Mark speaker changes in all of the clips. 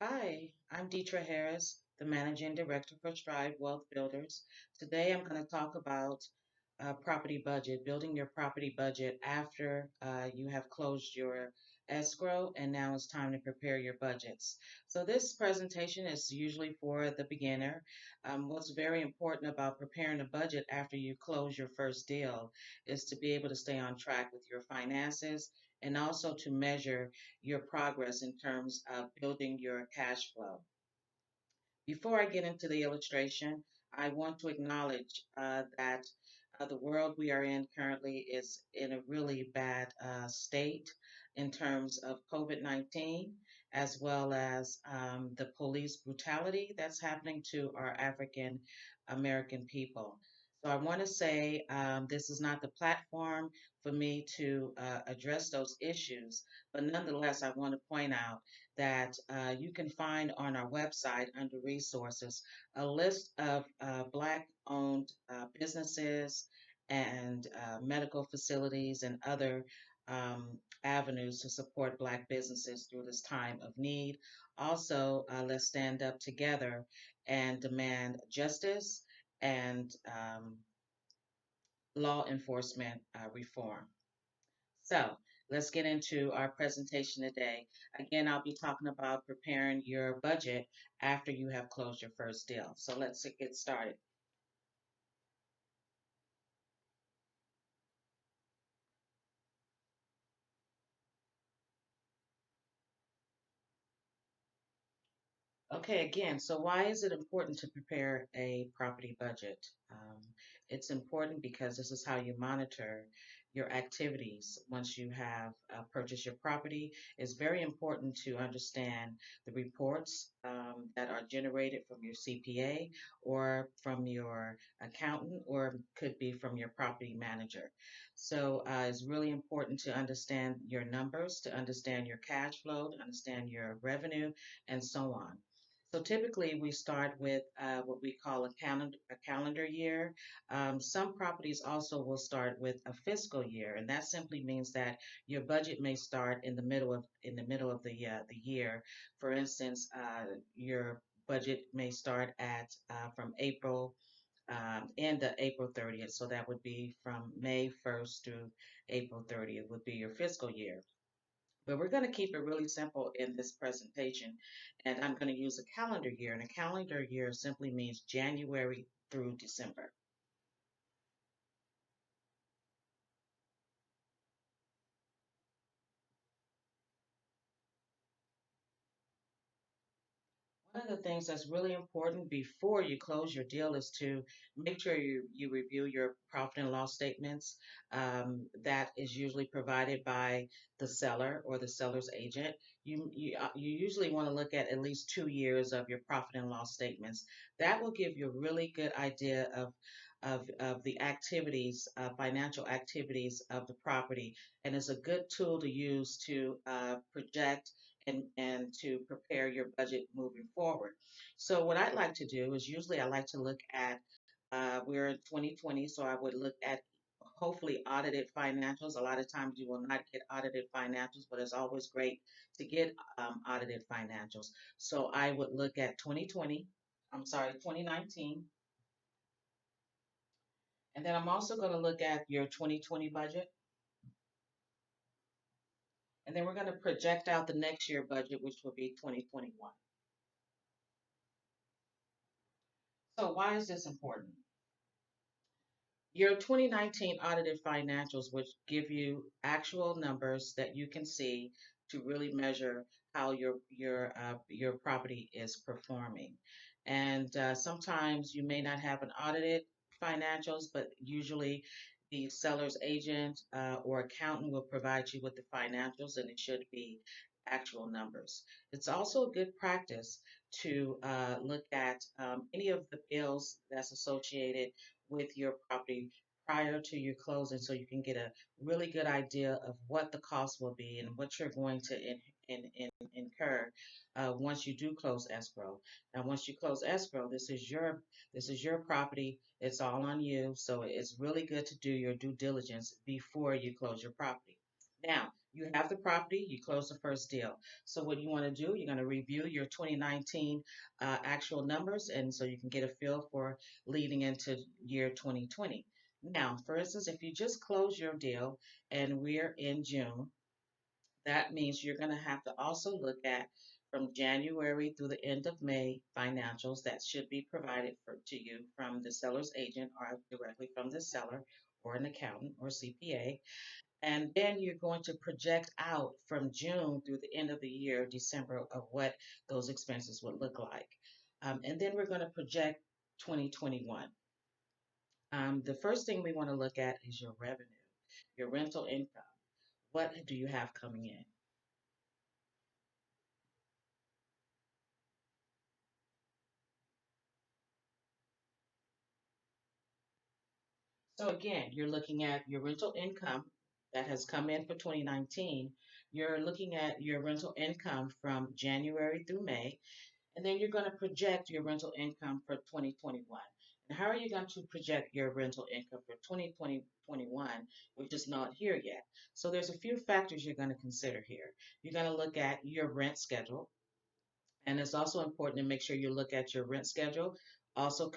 Speaker 1: Hi, I'm Deetra Harris, the Managing Director for Strive Wealth Builders. Today I'm going to talk about property budget, building your property budget after you have closed your escrow and now it's time to prepare your budgets. So this presentation is usually for the beginner. What's very important about preparing a budget after you close your first deal is to be able to stay on track with your finances and also to measure your progress in terms of building your cash flow. Before I get into the illustration, I want to acknowledge that the world we are in currently is in a really bad state in terms of COVID-19, as well as the police brutality that's happening to our African American people. So I want to say this is not the platform for me to address those issues, but nonetheless, I want to point out that you can find on our website under resources a list of Black owned businesses and medical facilities and other avenues to support Black businesses through this time of need. Also, let's stand up together and demand justice and law enforcement reform. So let's get into our presentation today. Again, I'll be talking about preparing your budget after you have closed your first deal. So let's get started. Okay, again, so why is it important to prepare a property budget? It's important because this is how you monitor your activities once you have purchased your property. It's very important to understand the reports that are generated from your CPA or from your accountant or could be from your property manager. So it's really important to understand your numbers, to understand your cash flow, to understand your revenue, and so on. So typically we start with what we call a calendar year. Some properties also will start with a fiscal year, and that simply means that your budget may start in the middle of the year. For instance, your budget may start at from April end of April 30th. So that would be from May 1st to April 30th would be your fiscal year. But we're going to keep it really simple in this presentation, and I'm going to use a calendar year. And a calendar year simply means January through December. One of the things that's really important before you close your deal is to make sure you review your profit and loss statements. That is usually provided by the seller or the seller's agent. You usually want to look at least 2 years of your profit and loss statements. That will give you a really good idea of the activities, financial activities of the property, and it's a good tool to use to project and to prepare your budget moving forward. So what I'd like to do is usually I like to look at we're in 2020, so I would look at hopefully audited financials. A lot of times you will not get audited financials, but it's always great to get audited financials. So I would look at 2020, I'm sorry, 2019, and then I'm also going to look at your 2020 budget, and then we're going to project out the next year budget, which will be 2021. So why is this important? Your 2019 audited financials, which give you actual numbers that you can see to really measure how your property is performing. And sometimes you may not have an audited financials, but usually the seller's agent or accountant will provide you with the financials, and it should be actual numbers. It's also a good practice to look at any of the bills that's associated with your property prior to your closing so you can get a really good idea of what the cost will be and what you're going to incur once you do close escrow. Now, once you close escrow, this is your property. It's all on you. So it's really good to do your due diligence before you close your property. Now, you have the property, you close the first deal. So what you want to do, you're going to review your 2019 actual numbers, and so you can get a feel for leading into year 2020. Now, for instance, if you just close your deal and we're in June, that means you're going to have to also look at from January through the end of May financials that should be provided to you from the seller's agent or directly from the seller or an accountant or CPA. And then you're going to project out from June through the end of the year, December, of what those expenses would look like. And then we're going to project 2021. The first thing we want to look at is your revenue, your rental income. What do you have coming in? So again, you're looking at your rental income that has come in for 2019. You're looking at your rental income from January through May, and then you're going to project your rental income for 2021. And how are you going to project your rental income for 2021, which is not here yet? So there's a few factors you're going to consider here. You're going to look at your rent schedule, and it's also important to make sure you look at your rent schedule, also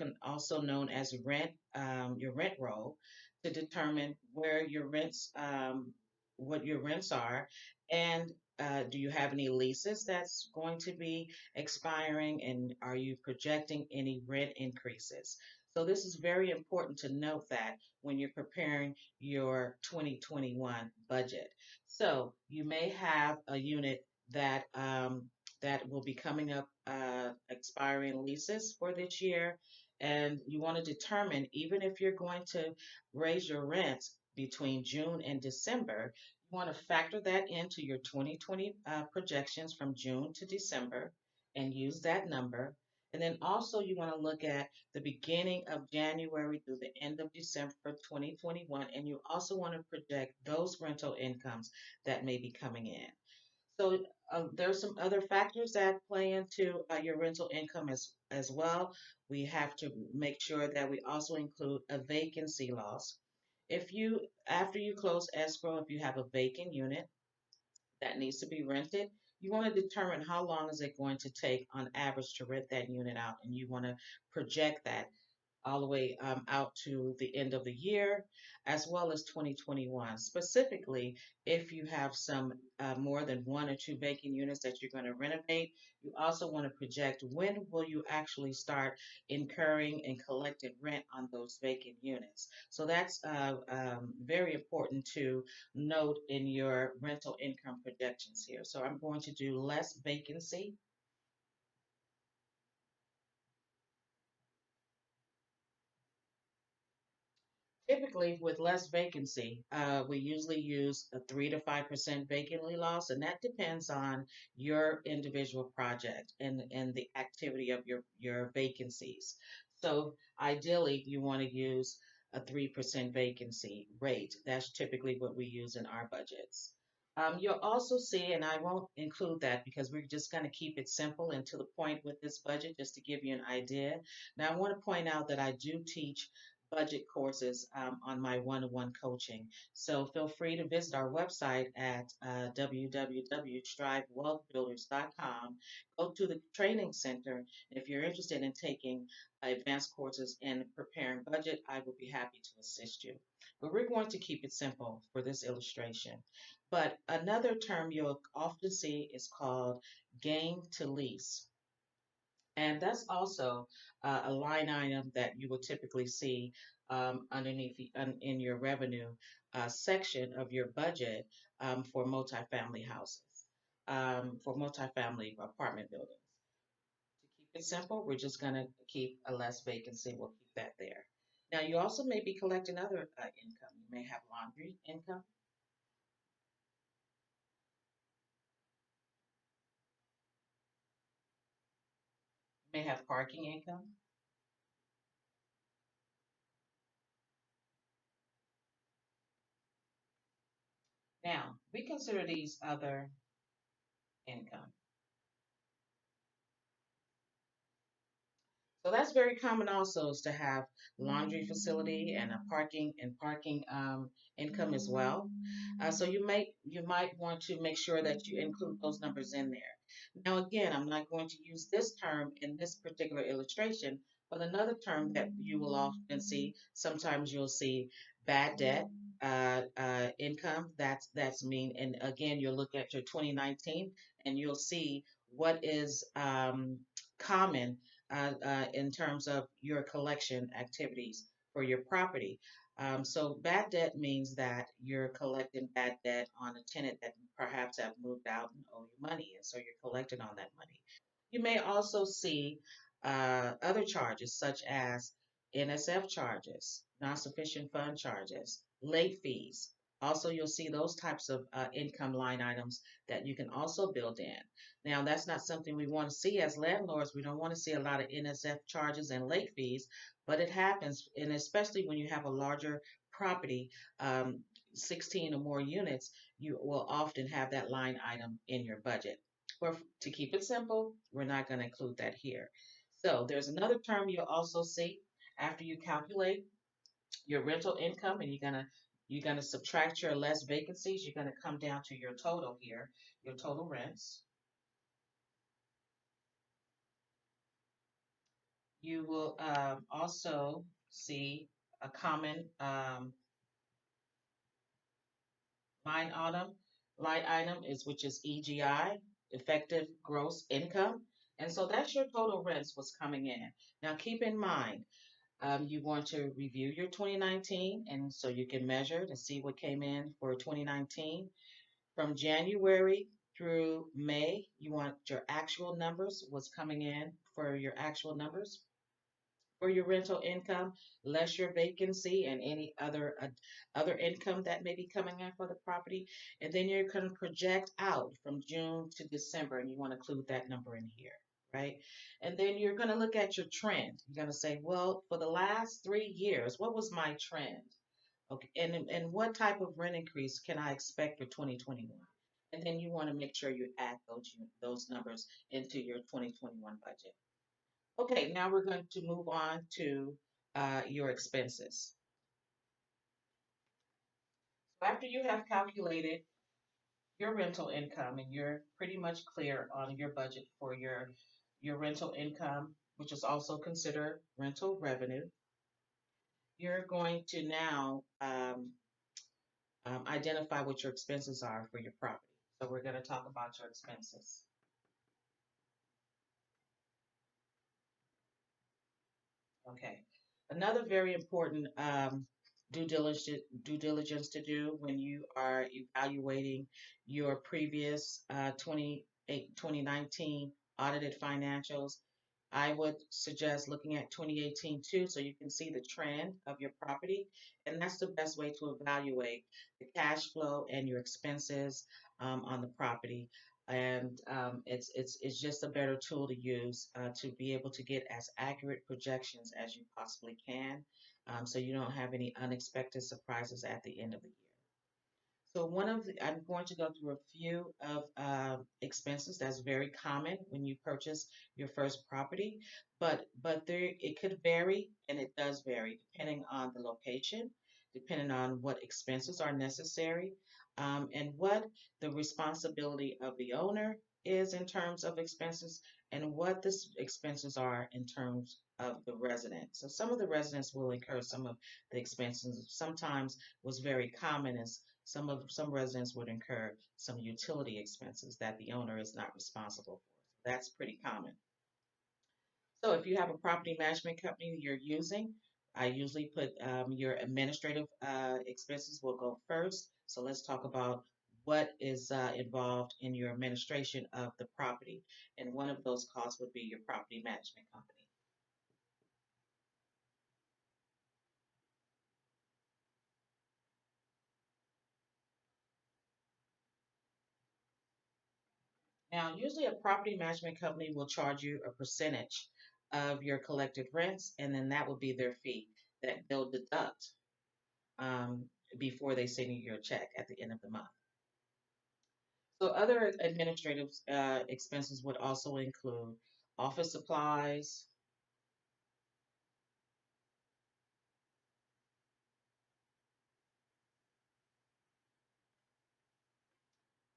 Speaker 1: known as your rent roll, to determine where your rents, what your rents are, and do you have any leases that's going to be expiring, and are you projecting any rent increases? So this is very important to note that when you're preparing your 2021 budget. So you may have a unit that will be coming up, expiring leases for this year. And you want to determine, even if you're going to raise your rents between June and December, you want to factor that into your 2020 projections from June to December and use that number. And then also you want to look at the beginning of January through the end of December 2021. And you also want to project those rental incomes that may be coming in. So there's some other factors that play into your rental income as well. We have to make sure that we also include a vacancy loss. If you, after you close escrow, if you have a vacant unit that needs to be rented, you want to determine how long is it going to take on average to rent that unit out, and you want to project that all the way out to the end of the year, as well as 2021. Specifically, if you have some more than one or two vacant units that you're going to renovate, you also want to project when will you actually start incurring and collecting rent on those vacant units. So that's very important to note in your rental income projections here. So I'm going to do less vacancy. Typically, with less vacancy, we usually use a 3 to 5% vacancy loss, and that depends on your individual project and the activity of your vacancies. So ideally, you want to use a 3% vacancy rate. That's typically what we use in our budgets. You'll also see, and I won't include that because we're just going to keep it simple and to the point with this budget, just to give you an idea. Now, I want to point out that I do teach budget courses on my one-on-one coaching. So feel free to visit our website at www.strivewealthbuilders.com. Go to the training center. If you're interested in taking advanced courses in preparing budget, I will be happy to assist you. But we're going to keep it simple for this illustration. But another term you'll often see is called gain to lease. And that's also a line item that you will typically see underneath in your revenue section of your budget for multifamily houses, for multifamily apartment buildings. To keep it simple, we're just going to keep a less vacancy. We'll keep that there. Now, you also may be collecting other income. You may have laundry income. You may have parking income. Now, we consider these other income. So that's very common also is to have laundry facility and a parking income as well. So you might want to make sure that you include those numbers in there. Now again, I'm not going to use this term in this particular illustration, but another term that you will often see, sometimes you'll see bad debt income. That's mean. And again, you'll look at your 2019 and you'll see what is common in terms of your collection activities for your property. So bad debt means that you're collecting bad debt on a tenant that perhaps have moved out and owe you money, and so you're collecting on that money. You may also see other charges such as NSF charges, non-sufficient fund charges, late fees. Also, you'll see those types of income line items that you can also build in. Now, that's not something we want to see as landlords. We don't want to see a lot of NSF charges and late fees, but it happens, and especially when you have a larger property, um, 16 or more units, you will often have that line item in your budget. Or to keep it simple, we're not going to include that here. So there's another term you'll also see after you calculate your rental income, and you're gonna subtract your less vacancies. You're gonna come down to your total here, your total rents. You will also see a common line item. Line item is which is EGI, effective gross income, and so that's your total rents what's coming in. Now keep in mind, you want to review your 2019, and so you can measure to see what came in for 2019 from January through May. You want your actual numbers, what's coming in for your actual numbers for your rental income, less your vacancy and any other income that may be coming in for the property. And then you're going to project out from June to December, and you want to include that number in here, right? And then you're going to look at your trend. You're going to say, well, for the last 3 years, what was my trend? Okay, and what type of rent increase can I expect for 2021? And then you want to make sure you add those numbers into your 2021 budget. Okay, now we're going to move on to your expenses. So after you have calculated your rental income and you're pretty much clear on your budget for your rental income, which is also considered rental revenue, you're going to now identify what your expenses are for your property. So we're going to talk about your expenses. Okay. Another very important due diligence to do when you are evaluating your previous 2019 audited financials. I would suggest looking at 2018 too, so you can see the trend of your property, and that's the best way to evaluate the cash flow and your expenses on the property. And it's just a better tool to use to be able to get as accurate projections as you possibly can, so you don't have any unexpected surprises at the end of the year. So I'm going to go through a few of expenses that's very common when you purchase your first property, but there it could vary, and it does vary depending on the location, depending on what expenses are necessary, and what the responsibility of the owner is in terms of expenses, and what the expenses are in terms of the resident. So some of the residents will incur some of the expenses. Sometimes what's very common is some residents would incur some utility expenses that the owner is not responsible for. That's pretty common. So if you have a property management company you're using, I usually put your administrative expenses will go first. So let's talk about what is involved in your administration of the property. And one of those costs would be your property management company. Now, usually a property management company will charge you a percentage of your collected rents, and then that will be their fee that they'll deduct um, before they send you your check at the end of the month. So other administrative expenses would also include office supplies,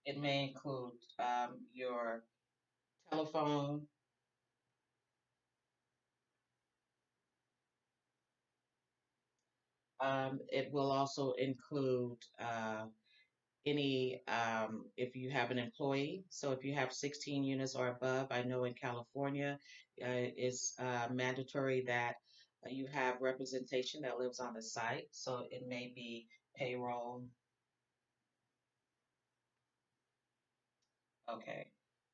Speaker 1: It may include your telephone. It will also include any, if you have an employee. So if you have 16 units or above, I know in California, it's mandatory that you have representation that lives on the site. So it may be payroll. Okay.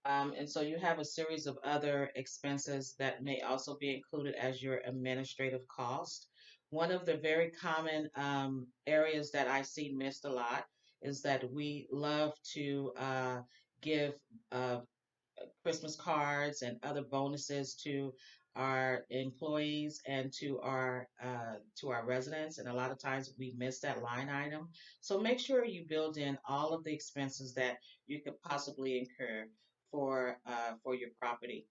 Speaker 1: And so you have a series of other expenses that may also be included as your administrative cost. One of the very common areas that I see missed a lot is that we love to give uh, Christmas cards and other bonuses to our employees and to our residents, and a lot of times we miss that line item. So make sure you build in all of the expenses that you could possibly incur for your property.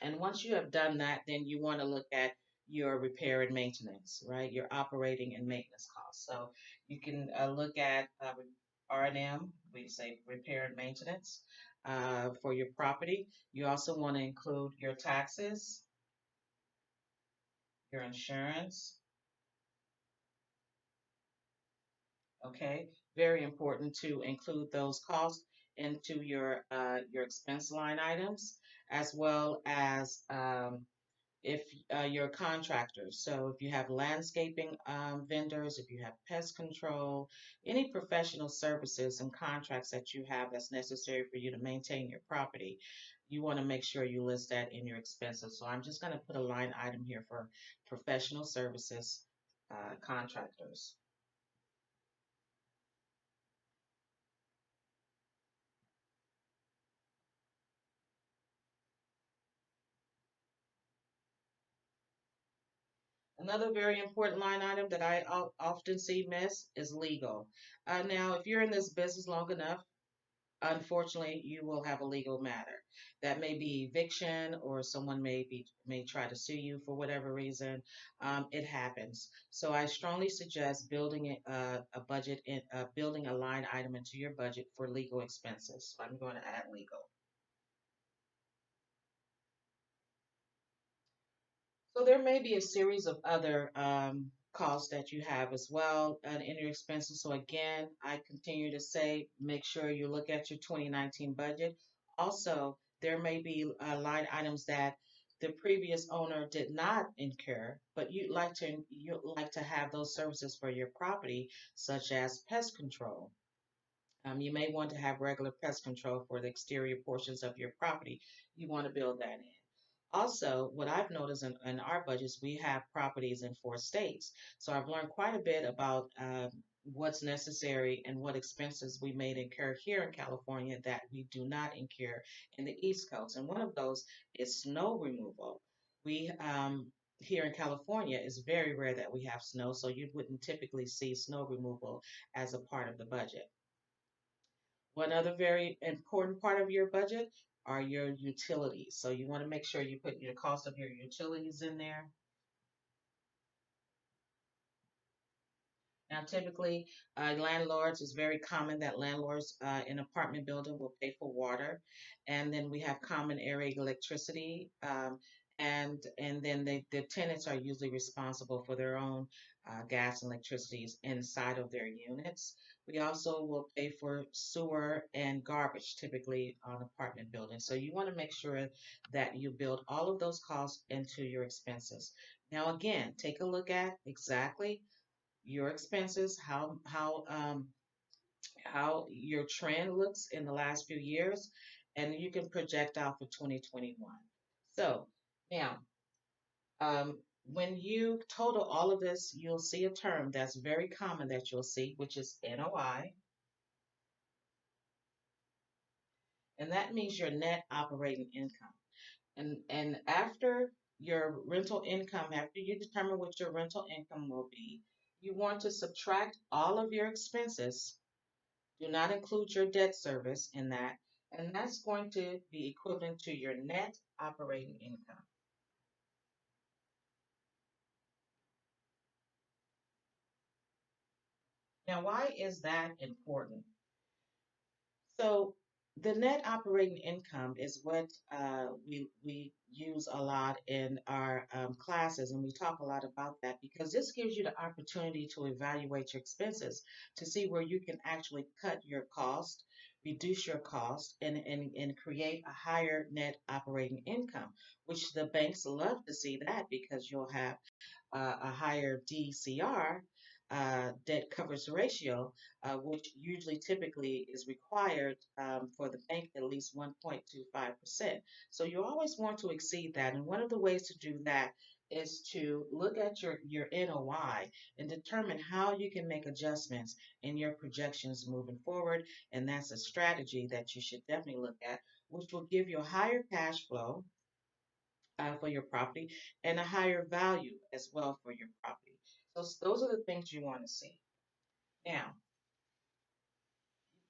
Speaker 1: And once you have done that, then you want to look at your repair and maintenance, right? Your operating and maintenance costs. So you can look at R&M, we say repair and maintenance for your property. You also want to include your taxes, your insurance, okay? Very important to include those costs into your expense line items, as well as if you're contractors. So if you have landscaping vendors, if you have pest control, any professional services and contracts that you have that's necessary for you to maintain your property, you want to make sure you list that in your expenses. So I'm just going to put a line item here for professional services contractors. Another very important line item that I often see miss is legal. Now, if you're in this business long enough, unfortunately, you will have a legal matter. That may be eviction, or someone may try to sue you for whatever reason. It happens. So I strongly suggest a budget building a line item into your budget for legal expenses. So I'm going to add legal. So there may be a series of other costs that you have as well in your expenses. So again, I continue to say, make sure you look at your 2019 budget. Also, there may be line items that the previous owner did not incur, but you'd like to have those services for your property, such as pest control. You may want to have regular pest control for the exterior portions of your property. You want to build that in. Also, what I've noticed in our budgets, we have properties in 4 states. So I've learned quite a bit about what's necessary and what expenses we may incur here in California that we do not incur in the East Coast. And one of those is snow removal. We here in California, it's very rare that we have snow, so you wouldn't typically see snow removal as a part of the budget. One other very important part of your budget are your utilities. So you want to make sure you put your cost of your utilities in there. Now, typically, landlords, it's very common that landlords in apartment building will pay for water, and then we have common area electricity, and then the tenants are usually responsible for their own gas and electricities inside of their units. We also will pay for sewer and garbage, typically on apartment buildings. So you want to make sure that you build all of those costs into your expenses. Now, again, take a look at exactly your expenses, how your trend looks in the last few years, and you can project out for 2021. So now, when you total all of this, you'll see a term that's very common that you'll see, which is NOI, and that means your net operating income. And after your rental income, after you determine what your rental income will be, you want to subtract all of your expenses. Do not include your debt service in that, and that's going to be equivalent to your net operating income. Now, why is that important? So the net operating income is what we use a lot in our classes, and we talk a lot about that because this gives you the opportunity to evaluate your expenses to see where you can actually cut your cost, reduce your cost, and create a higher net operating income, which the banks love to see that because you'll have a higher DCR, debt coverage ratio, which usually typically is required for the bank at least 1.25%. So you always want to exceed that. And one of the ways to do that is to look at your NOI and determine how you can make adjustments in your projections moving forward. And that's a strategy that you should definitely look at, which will give you a higher cash flow for your property and a higher value as well for your property. So those are the things you want to see. Now,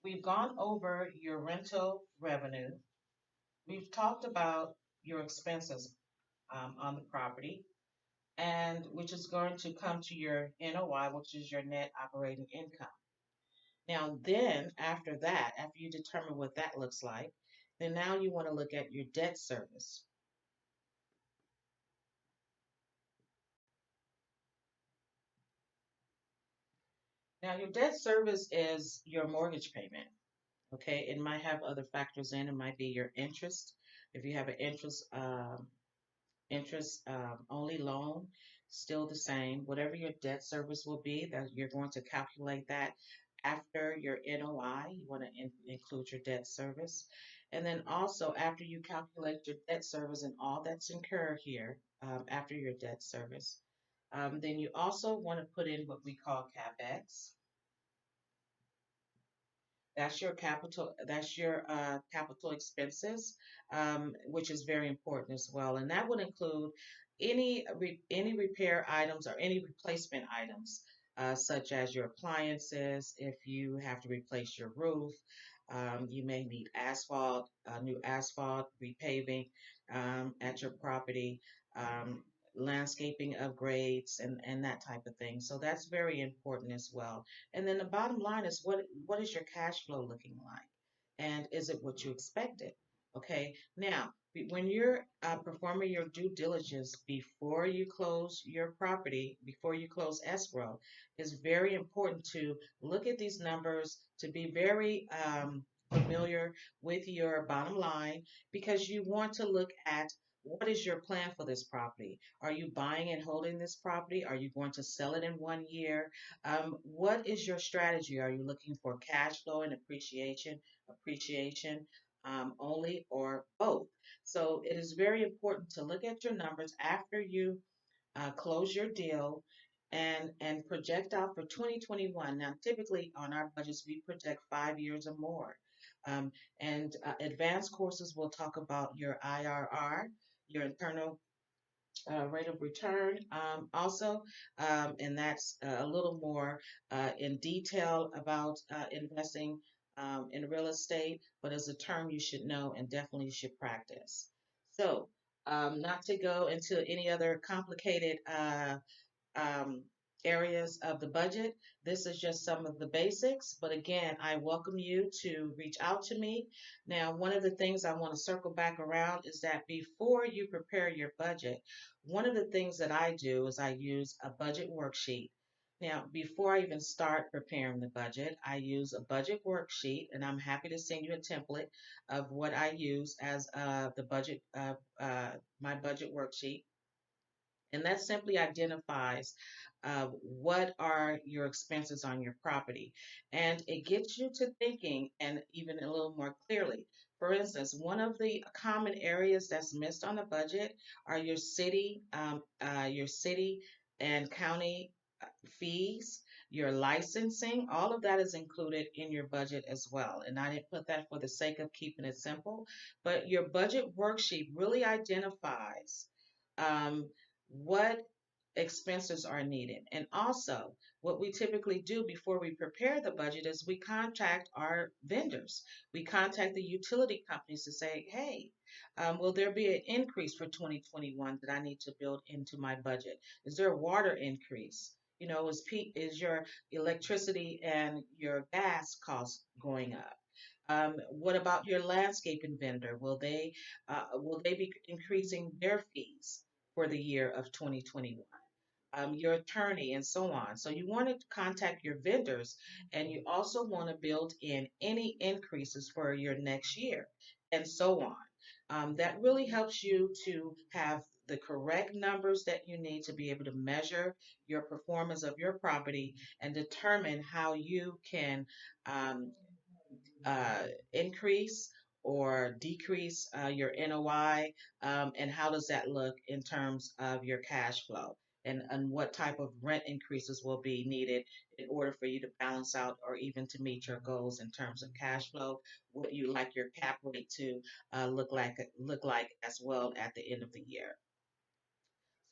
Speaker 1: we've gone over your rental revenue. We've talked about your expenses on the property, and which is going to come to your NOI, which is your net operating income. Now, then after that, after you determine what that looks like, then now you want to look at your debt service. Now, your debt service is your mortgage payment. Okay, it might have other factors in. It might be your interest. If you have an interest only loan, still the same. Whatever your debt service will be, that you're going to calculate that after your NOI. You want to include your debt service, and then also after you calculate your debt service and all that's incurred here after your debt service, then you also want to put in what we call CapEx. That's your capital expenses, which is very important as well. And that would include any repair items or any replacement items, such as your appliances. If you have to replace your roof, you may need asphalt, new asphalt, repaving at your property, um, landscaping upgrades, and that type of thing. So that's very important as well. And then the bottom line is what is your cash flow looking like? And is it what you expected? Okay. Now, when you're performing your due diligence before you close your property, before you close escrow, it's very important to look at these numbers, to be very familiar with your bottom line, because you want to look at what is your plan for this property? Are you buying and holding this property? Are you going to sell it in 1 year? What is your strategy? Are you looking for cash flow and appreciation only, or both? So it is very important to look at your numbers after you close your deal and project out for 2021. Now, typically on our budgets, we project 5 years or more. And advanced courses will talk about your IRR, your internal rate of return also, and that's a little more in detail about investing in real estate, but as a term you should know and definitely should practice. So, not to go into any other complicated um, areas of the budget. This is just some of the basics, but again, I welcome you to reach out to me. Now, one of the things I want to circle back around is that before you prepare your budget, one of the things that I do is I use a budget worksheet. Now, before I even start preparing the budget, I use a budget worksheet, and I'm happy to send you a template of what I use as my budget worksheet. And that simply identifies what are your expenses on your property. And it gets you to thinking and even a little more clearly. For instance, one of the common areas that's missed on the budget are your city and county fees, your licensing. All of that is included in your budget as well. And I didn't put that for the sake of keeping it simple, but your budget worksheet really identifies um, what expenses are needed. And also, what we typically do before we prepare the budget is we contact our vendors. We contact the utility companies to say, hey, will there be an increase for 2021 that I need to build into my budget? Is there a water increase? Is your electricity and your gas costs going up? What about your landscaping vendor? Will they be increasing their fees for the year of 2021? Your attorney, and so on. So you want to contact your vendors, and you also want to build in any increases for your next year, and so on. That really helps you to have the correct numbers that you need to be able to measure your performance of your property and determine how you can um, increase or decrease your NOI, and how does that look in terms of your cash flow, and what type of rent increases will be needed in order for you to balance out or even to meet your goals in terms of cash flow, what you like your cap rate to look like as well at the end of the year.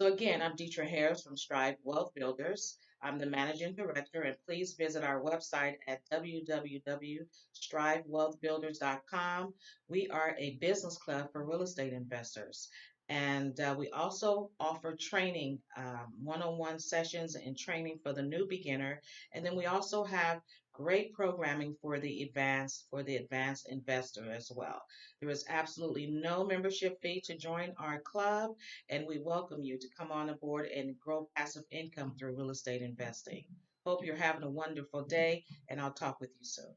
Speaker 1: So again, I'm Deetra Harris from Strive Wealth Builders. I'm the managing director, and please visit our website at www.strivewealthbuilders.com. We are a business club for real estate investors, and we also offer training, one-on-one sessions and training for the new beginner. And then we also have great programming for the advanced investor as well. There is absolutely no membership fee to join our club, and we welcome you to come on aboard and grow passive income through real estate investing. Hope you're having a wonderful day, and I'll talk with you soon.